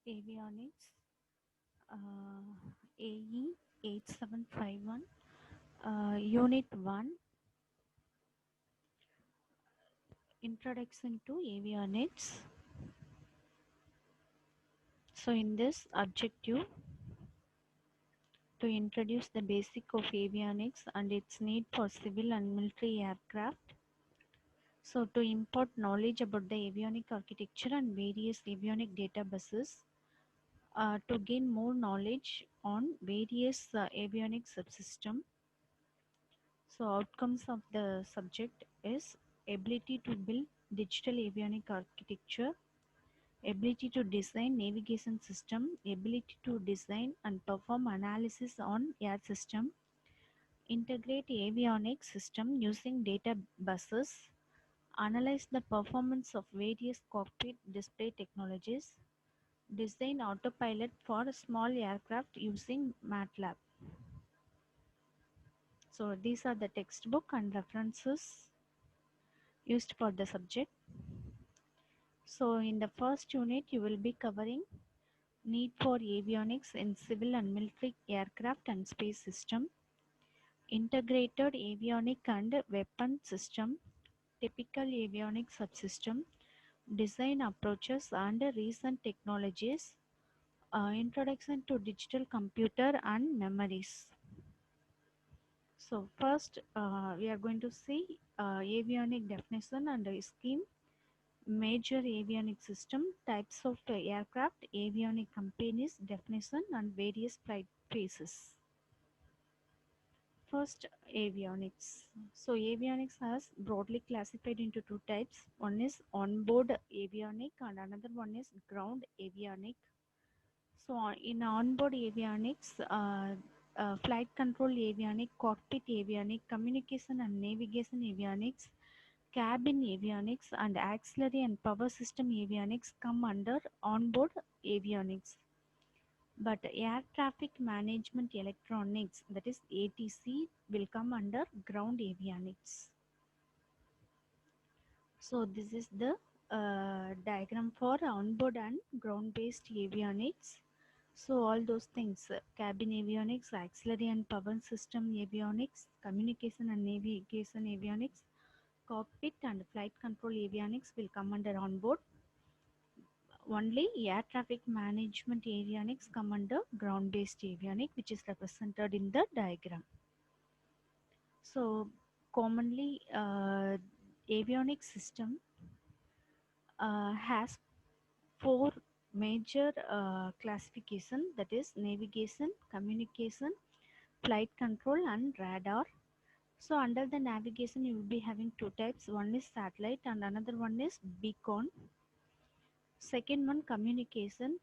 Avionics, AE 8751, Unit 1, Introduction to Avionics. So in this objective, to introduce the basic of avionics and its need for civil and military aircraft. So to impart knowledge about the avionic architecture and various avionic databases, to gain more knowledge on various avionic subsystem. So outcomes of the subject is ability to build digital avionic architecture, ability to design navigation system, ability to design and perform analysis on air system, integrate avionics system using data buses, analyze the performance of various cockpit display technologies, design autopilot for small aircraft using MATLAB. So these are the textbook and references used for the subject. So in the first unit, you will be covering need for avionics in civil and military aircraft and space system, integrated avionic and weapon system, typical avionic subsystem, design approaches and recent technologies, introduction to digital computer and memories. So first we are going to see avionic definition and scheme, major avionic system, types of aircraft, avionic companies, definition and various flight phases. First, avionics. So avionics has broadly classified into two types. One is onboard avionic and another one is ground avionic. So in onboard avionics, flight control avionic, cockpit avionic, communication and navigation avionics, cabin avionics and auxiliary and power system avionics come under onboard avionics. But air traffic management electronics, that is ATC, will come under ground avionics. So this is the diagram for onboard and ground based avionics. So all those things, cabin avionics, auxiliary and power system avionics, communication and navigation avionics, cockpit and flight control avionics will come under onboard. Only air traffic management avionics come under ground based avionics, which is represented in the diagram. So commonly avionics system has four major classification, that is navigation, communication, flight control and radar. So under the navigation you will be having two types, one is satellite and another one is beacon. Second one, communication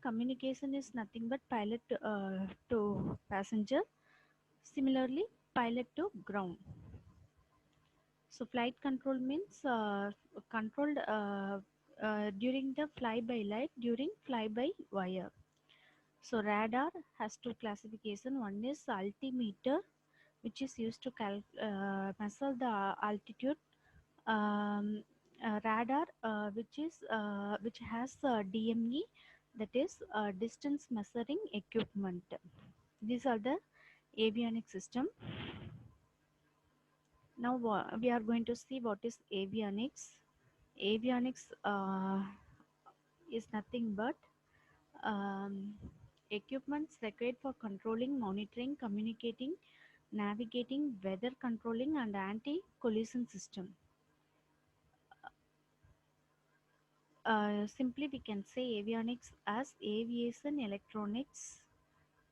is nothing but pilot to passenger, similarly pilot to ground. So flight control means controlled during the fly-by light, during fly-by wire. So radar has two classification. One is altimeter, which is used to measure the altitude. Radar, which has DME, that is distance measuring equipment. These are the avionic system. Now we are going to see what is avionics. Avionics is nothing but equipments required for controlling, monitoring, communicating, navigating, weather controlling and anti-collision system. Simply we can say avionics as aviation electronics.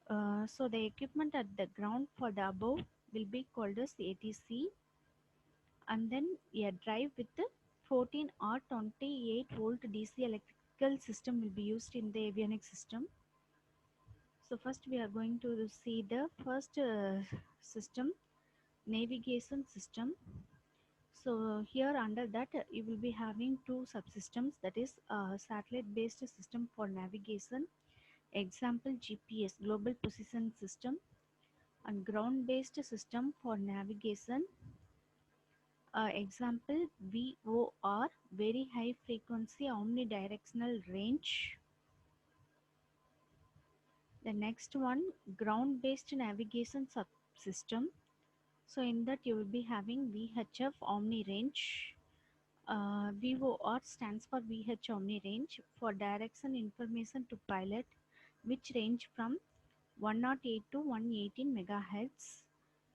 So the equipment at the ground for the above will be called as ATC, and then a drive with the 14 or 28 volt DC electrical system will be used in the avionics system. So first we are going to see the first system, navigation system. So here under that you will be having two subsystems, that is satellite based system for navigation, example GPS, global position system, and ground based system for navigation, example VOR, very high frequency omnidirectional range. The next one, ground-based navigation subsystem. So in that you will be having VHF Omni Range. VOR stands for VH Omni Range for direction information to pilot, which range from 108 to 118 megahertz.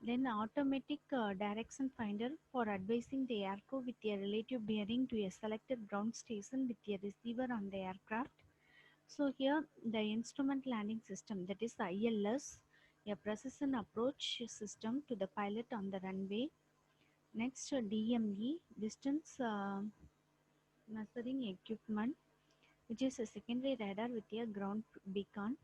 Then automatic direction finder for advising the aircrew with a relative bearing to a selected ground station with a receiver on the aircraft. So here the instrument landing system, that is ILS, a precision approach system to the pilot on the runway. Next, DME, distance measuring equipment, which is a secondary radar with a ground beacon.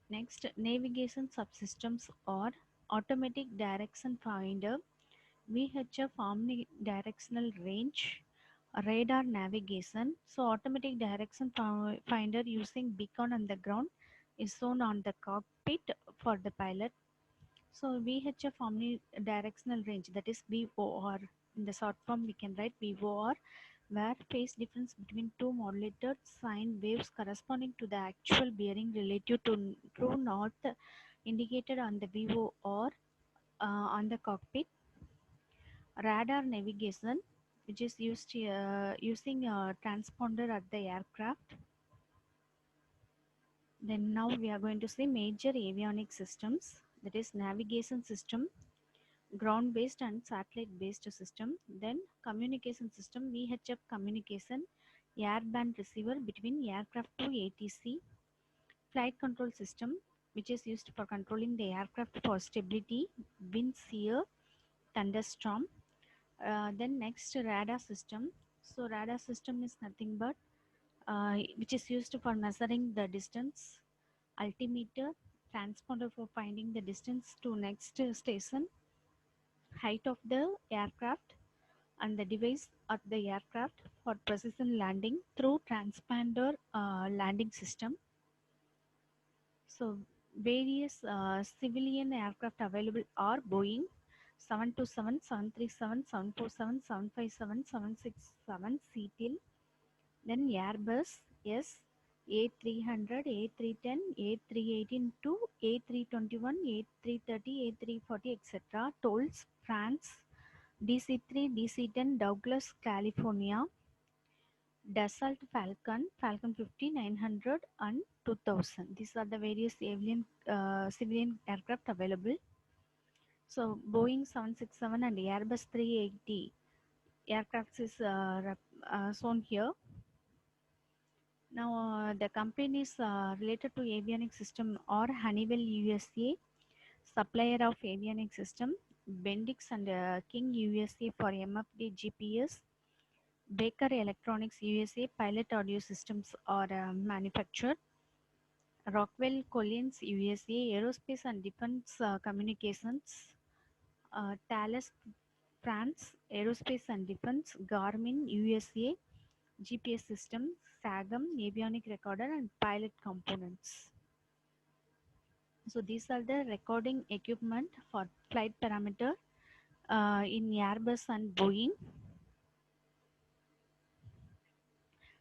Next, navigation subsystems or automatic direction finder, VHF omnidirectional range, radar navigation. So automatic direction finder using beacon on the ground is shown on the cockpit for the pilot. So VHF omnidirectional range, that is VOR. In the short form we can write VOR, where phase difference between two modulated sine waves corresponding to the actual bearing relative to true north indicated on the VOR on the cockpit. Radar navigation, which is used using a transponder at the aircraft. Then now we are going to see major avionics systems, that is navigation system, ground based and satellite based system. Then communication system, VHF communication, airband receiver between aircraft to ATC. Flight control system, which is used for controlling the aircraft for stability, wind shear, thunderstorm. Then next, radar system. So radar system is nothing but which is used for measuring the distance, altimeter, transponder for finding the distance to next station, height of the aircraft, and the device at the aircraft for precision landing through transponder landing system. So various civilian aircraft available are Boeing 727, 737, 747, 757, 767, CTIL. Then Airbus S, A300, A310, A318 to A321, A330, A340, etc. Tolls, France, DC-3, DC-10, Douglas, California. Dassault Falcon, Falcon 50, 900 and 2000. These are the various civilian aircraft available. So Boeing 767 and Airbus 380 aircraft is shown here. Now the companies related to avionics system are Honeywell USA, supplier of avionics system, Bendix and King USA for MFD GPS, Baker Electronics USA pilot audio systems are manufactured, Rockwell Collins USA aerospace and defense communications, Thales France aerospace and defense, Garmin USA GPS system, SAGM avionic recorder and pilot components. So these are the recording equipment for flight parameter in Airbus and Boeing.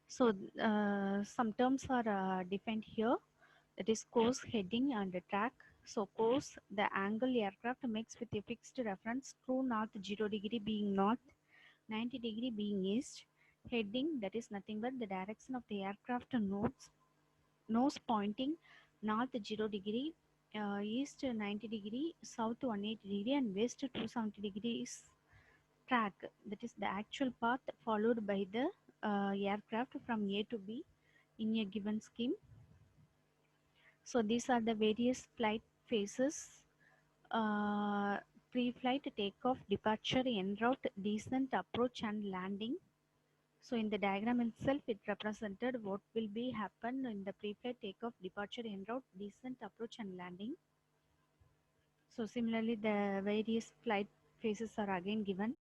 So some terms are defined here, that is course, heading and track. So course, the angle aircraft makes with a fixed reference, true north 0° being north, 90° being east. Heading, that is nothing but the direction of the aircraft nose pointing north 0°, east 90°, south 180°, and west 270 degrees. Track, that is the actual path followed by the aircraft from A to B in a given scheme. So these are the various flight phases: pre-flight, takeoff, departure, en route, descent, approach, and landing. So in the diagram itself, it represented what will be happen in the pre-flight, takeoff, departure, en route, descent, approach, and landing. So similarly, the various flight phases are again given.